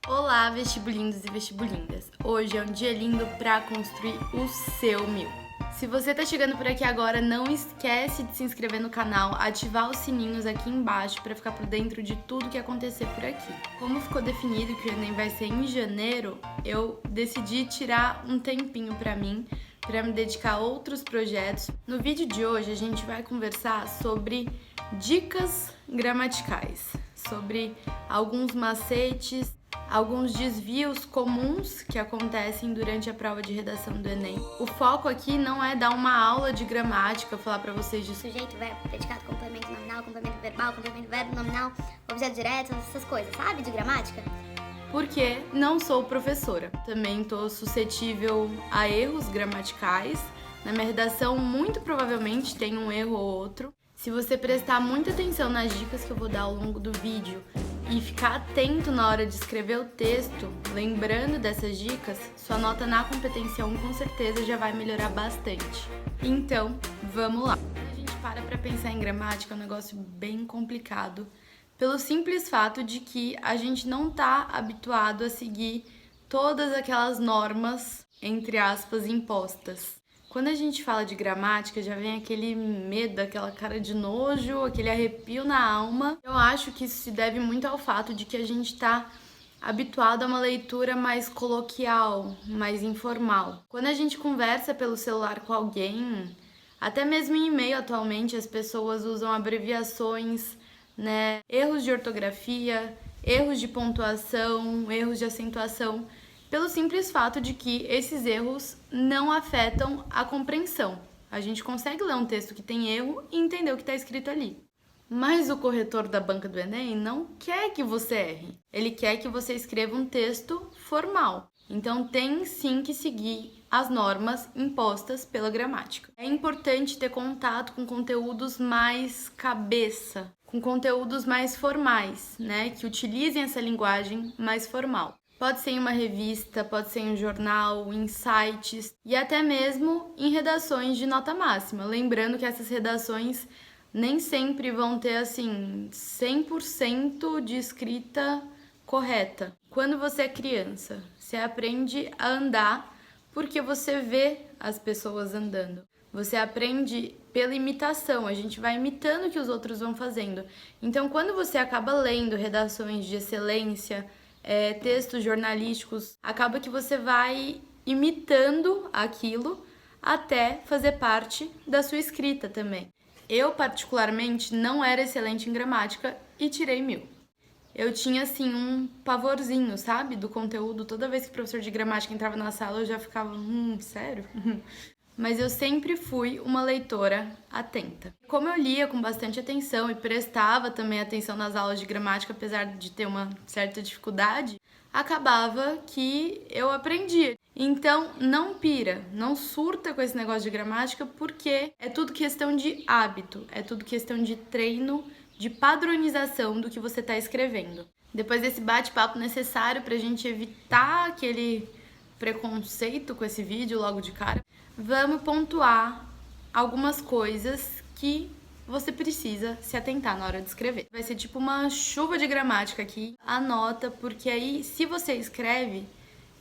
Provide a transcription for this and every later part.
Olá, vestibulindos e vestibulindas! Hoje é um dia lindo para construir o seu 1000. Se você tá chegando por aqui agora, não esquece de se inscrever no canal, ativar os sininhos aqui embaixo para ficar por dentro de tudo que acontecer por aqui. Como ficou definido que o Enem vai ser em janeiro, eu decidi tirar um tempinho para mim, para me dedicar a outros projetos. No vídeo de hoje a gente vai conversar sobre dicas gramaticais, sobre alguns macetes, alguns desvios comuns que acontecem durante a prova de redação do Enem. O foco aqui não é dar uma aula de gramática, falar pra vocês de sujeito, verbo, predicado, complemento nominal, complemento verbal, complemento verbo nominal, objeto direto, essas coisas, sabe? De gramática. Porque não sou professora. Também tô suscetível a erros gramaticais. Na minha redação, muito provavelmente tem um erro ou outro. Se você prestar muita atenção nas dicas que eu vou dar ao longo do vídeo e ficar atento na hora de escrever o texto, lembrando dessas dicas, sua nota na competência 1 com certeza já vai melhorar bastante. Então, vamos lá! Quando a gente para pensar em gramática, é um negócio bem complicado, pelo simples fato de que a gente não está habituado a seguir todas aquelas normas, entre aspas, impostas. Quando a gente fala de gramática, já vem aquele medo, aquela cara de nojo, aquele arrepio na alma. Eu acho que isso se deve muito ao fato de que a gente está habituado a uma leitura mais coloquial, mais informal. Quando a gente conversa pelo celular com alguém, até mesmo em e-mail atualmente, as pessoas usam abreviações, né? Erros de ortografia, erros de pontuação, erros de acentuação, pelo simples fato de que esses erros não afetam a compreensão. A gente consegue ler um texto que tem erro e entender o que está escrito ali. Mas o corretor da banca do Enem não quer que você erre. Ele quer que você escreva um texto formal. Então tem sim que seguir as normas impostas pela gramática. É importante ter contato com conteúdos mais cabeça, com conteúdos mais formais, né? Que utilizem essa linguagem mais formal. Pode ser em uma revista, pode ser em um jornal, em sites e até mesmo em redações de nota máxima. Lembrando que essas redações nem sempre vão ter, assim, 100% de escrita correta. Quando você é criança, você aprende a andar porque você vê as pessoas andando. Você aprende pela imitação, a gente vai imitando o que os outros vão fazendo. Então, quando você acaba lendo redações de excelência, textos jornalísticos, acaba que você vai imitando aquilo até fazer parte da sua escrita também. Eu, particularmente, não era excelente em gramática e tirei 1000. Eu tinha, assim, um pavorzinho, sabe, do conteúdo. Toda vez que o professor de gramática entrava na sala, eu já ficava, sério? Mas eu sempre fui uma leitora atenta. Como eu lia com bastante atenção e prestava também atenção nas aulas de gramática, apesar de ter uma certa dificuldade, acabava que eu aprendia. Então, não pira, não surta com esse negócio de gramática, porque é tudo questão de hábito, é tudo questão de treino, de padronização do que você está escrevendo. Depois desse bate-papo necessário para a gente evitar aquele preconceito com esse vídeo logo de cara, vamos pontuar algumas coisas que você precisa se atentar na hora de escrever. Vai ser tipo uma chuva de gramática aqui. Anota, porque aí, se você escreve,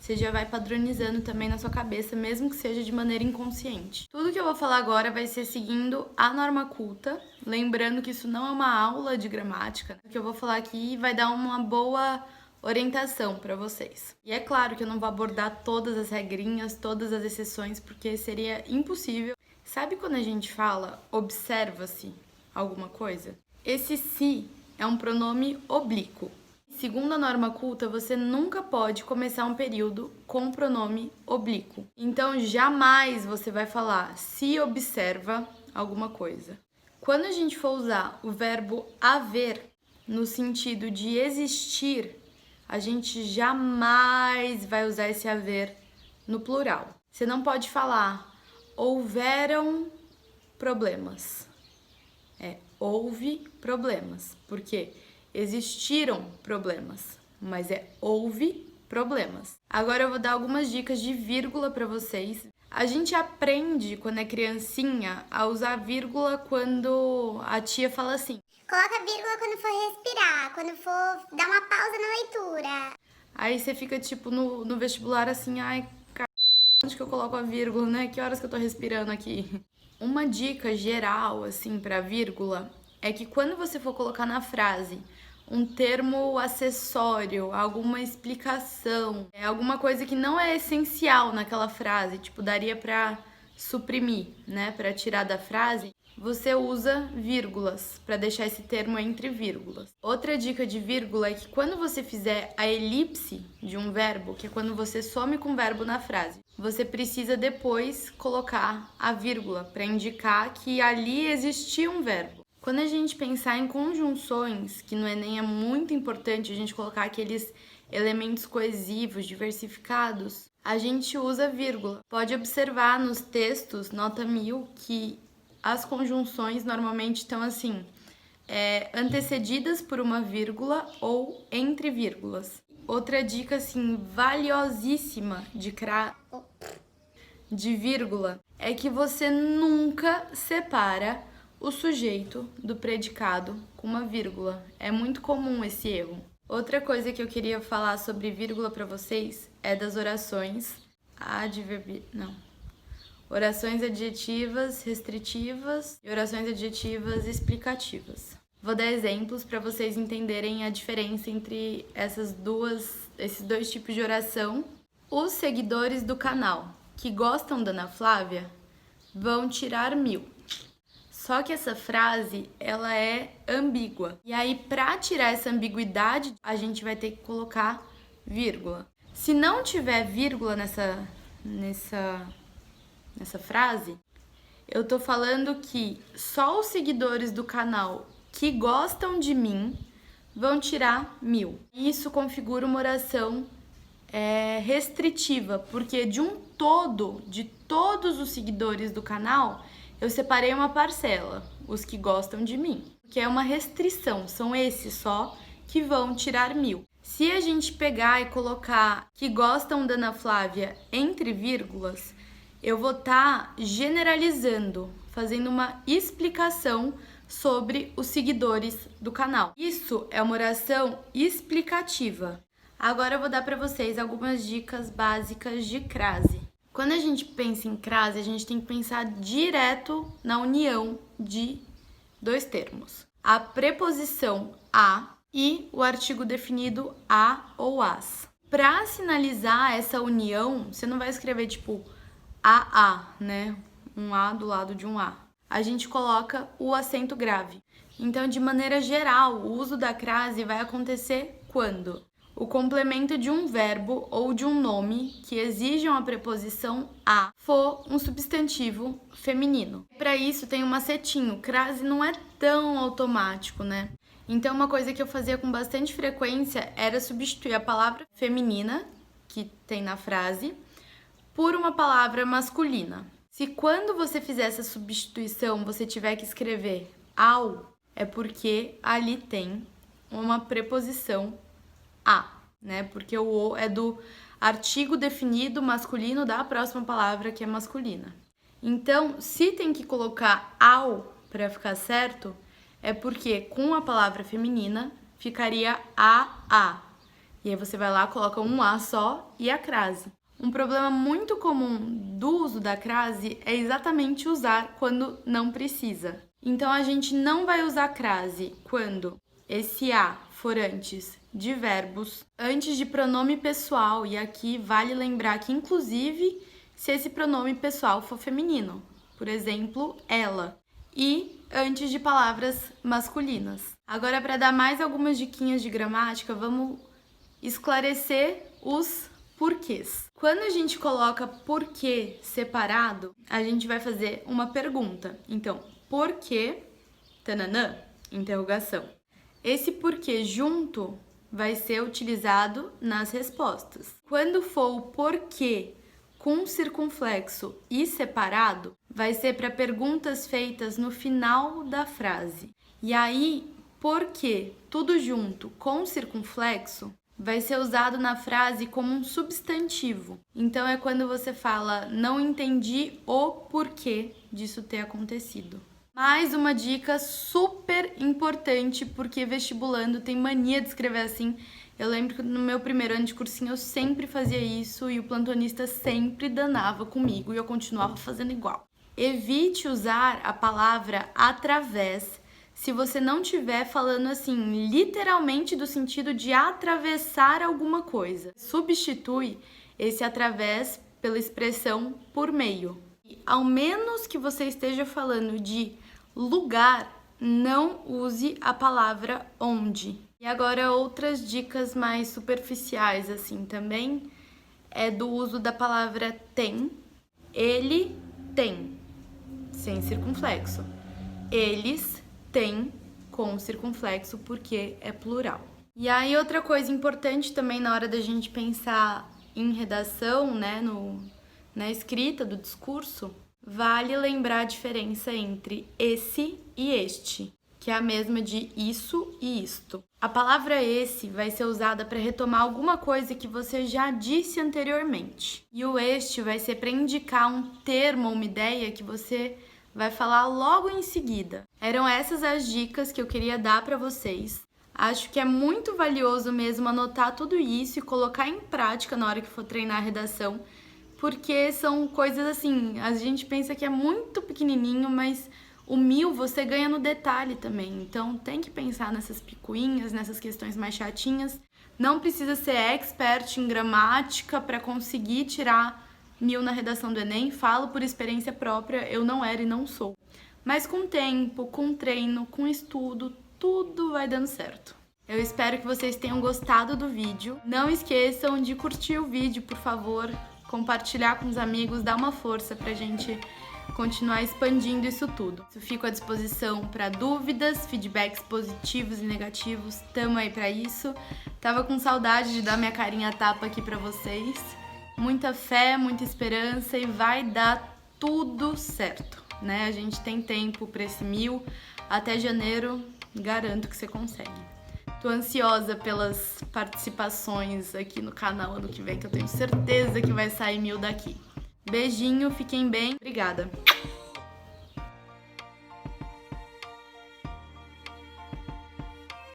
você já vai padronizando também na sua cabeça, mesmo que seja de maneira inconsciente. Tudo que eu vou falar agora vai ser seguindo a norma culta, lembrando que isso não é uma aula de gramática. O que eu vou falar aqui vai dar uma boa orientação para vocês. E é claro que eu não vou abordar todas as regrinhas, todas as exceções, porque seria impossível. Sabe quando a gente fala observa-se alguma coisa? Esse se é um pronome oblíquo. Segundo a norma culta, você nunca pode começar um período com pronome oblíquo. Então, jamais você vai falar se observa alguma coisa. Quando a gente for usar o verbo haver no sentido de existir, a gente jamais vai usar esse haver no plural. Você não pode falar houveram problemas. Houve problemas. Por quê? Existiram problemas, mas houve problemas. Agora eu vou dar algumas dicas de vírgula para vocês. A gente aprende, quando é criancinha, a usar vírgula quando a tia fala assim: coloca vírgula quando for respirar, quando for dar uma pausa na leitura. Aí você fica, tipo, no vestibular assim, ai, cara, onde que eu coloco a vírgula, né? Que horas que eu tô respirando aqui? Uma dica geral, assim, pra vírgula é que quando você for colocar na frase um termo acessório, alguma explicação, alguma coisa que não é essencial naquela frase, tipo, daria pra suprimir, né? Pra tirar da frase, você usa vírgulas para deixar esse termo entre vírgulas. Outra dica de vírgula é que quando você fizer a elipse de um verbo, que é quando você some com o verbo na frase, você precisa depois colocar a vírgula para indicar que ali existia um verbo. Quando a gente pensar em conjunções, que no Enem é muito importante a gente colocar aqueles elementos coesivos, diversificados, a gente usa vírgula. Pode observar nos textos, nota 1000, que as conjunções normalmente estão assim, antecedidas por uma vírgula ou entre vírgulas. Outra dica, assim, valiosíssima de vírgula é que você nunca separa o sujeito do predicado com uma vírgula. É muito comum esse erro. Outra coisa que eu queria falar sobre vírgula para vocês é das orações orações adjetivas restritivas e orações adjetivas explicativas. Vou dar exemplos para vocês entenderem a diferença entre esses dois tipos de oração. Os seguidores do canal que gostam da Ana Flávia vão tirar 1000. Só que essa frase, ela é ambígua. E aí, para tirar essa ambiguidade, a gente vai ter que colocar vírgula. Se não tiver vírgula nessa frase, eu tô falando que só os seguidores do canal que gostam de mim vão tirar 1000. Isso configura uma oração restritiva, porque de todos os seguidores do canal, eu separei uma parcela, os que gostam de mim, que é uma restrição, são esses só que vão tirar 1000. Se a gente pegar e colocar que gostam da Ana Flávia entre vírgulas, eu vou estar generalizando, fazendo uma explicação sobre os seguidores do canal. Isso é uma oração explicativa. Agora eu vou dar para vocês algumas dicas básicas de crase. Quando a gente pensa em crase, a gente tem que pensar direto na união de dois termos. A preposição a e o artigo definido a ou as. Para sinalizar essa união, você não vai escrever tipo a, né? Um a do lado de um a. A gente coloca o acento grave. Então, de maneira geral, o uso da crase vai acontecer quando o complemento de um verbo ou de um nome que exijam a preposição a for um substantivo feminino. Para isso tem um macetinho, crase não é tão automático, né? Então uma coisa que eu fazia com bastante frequência era substituir a palavra feminina, que tem na frase, por uma palavra masculina. Se quando você fizer essa substituição você tiver que escrever ao, é porque ali tem uma preposição a, né? Porque o o é do artigo definido masculino da próxima palavra que é masculina. Então, se tem que colocar ao para ficar certo, é porque com a palavra feminina ficaria a. E aí você vai lá, coloca um a só e a crase. Um problema muito comum do uso da crase é exatamente usar quando não precisa. Então a gente não vai usar crase quando esse a for antes de verbos, antes de pronome pessoal, e aqui vale lembrar que inclusive se esse pronome pessoal for feminino, por exemplo, ela, e antes de palavras masculinas. Agora, para dar mais algumas diquinhas de gramática, vamos esclarecer os porquês. Quando a gente coloca porquê separado, a gente vai fazer uma pergunta. Então, porquê, tananã, interrogação. Esse porquê junto vai ser utilizado nas respostas. Quando for o porquê com circunflexo e separado, vai ser para perguntas feitas no final da frase. E aí, porquê tudo junto com circunflexo vai ser usado na frase como um substantivo. Então é quando você fala, não entendi o porquê disso ter acontecido. Mais uma dica super importante, porque vestibulando tem mania de escrever assim, Eu lembro que no meu primeiro ano de cursinho eu sempre fazia isso e o plantonista sempre danava comigo e eu continuava fazendo igual. Evite usar a palavra através se você não estiver falando assim, literalmente do sentido de atravessar alguma coisa. Substitui esse através pela expressão por meio. E, ao menos que você esteja falando de lugar, não use a palavra onde. E agora outras dicas mais superficiais assim também é do uso da palavra tem. Ele tem, sem circunflexo. Eles têm com circunflexo porque é plural. E aí outra coisa importante também na hora da gente pensar em redação, né, na escrita do discurso, vale lembrar a diferença entre esse e este, que é a mesma de isso e isto. A palavra esse vai ser usada para retomar alguma coisa que você já disse anteriormente. E o este vai ser para indicar um termo ou uma ideia que você vai falar logo em seguida. Eram essas as dicas que eu queria dar para vocês. Acho que é muito valioso mesmo anotar tudo isso e colocar em prática na hora que for treinar a redação, porque são coisas assim, a gente pensa que é muito pequenininho, mas o 1000 você ganha no detalhe também. Então tem que pensar nessas picuinhas, nessas questões mais chatinhas. Não precisa ser expert em gramática para conseguir tirar 1000 na redação do Enem. Falo por experiência própria, eu não era e não sou. Mas com tempo, com treino, com estudo, tudo vai dando certo. Eu espero que vocês tenham gostado do vídeo. Não esqueçam de curtir o vídeo, por favor, compartilhar com os amigos, dar uma força pra gente continuar expandindo isso tudo. Eu fico à disposição para dúvidas, feedbacks positivos e negativos, tamo aí pra isso. Tava com saudade de dar minha carinha a tapa aqui pra vocês. Muita fé, muita esperança e vai dar tudo certo, né? A gente tem tempo pra esse 1000, até janeiro, garanto que você consegue. Tô ansiosa pelas participações aqui no canal ano que vem, que eu tenho certeza que vai sair 1000 daqui. Beijinho, fiquem bem. Obrigada!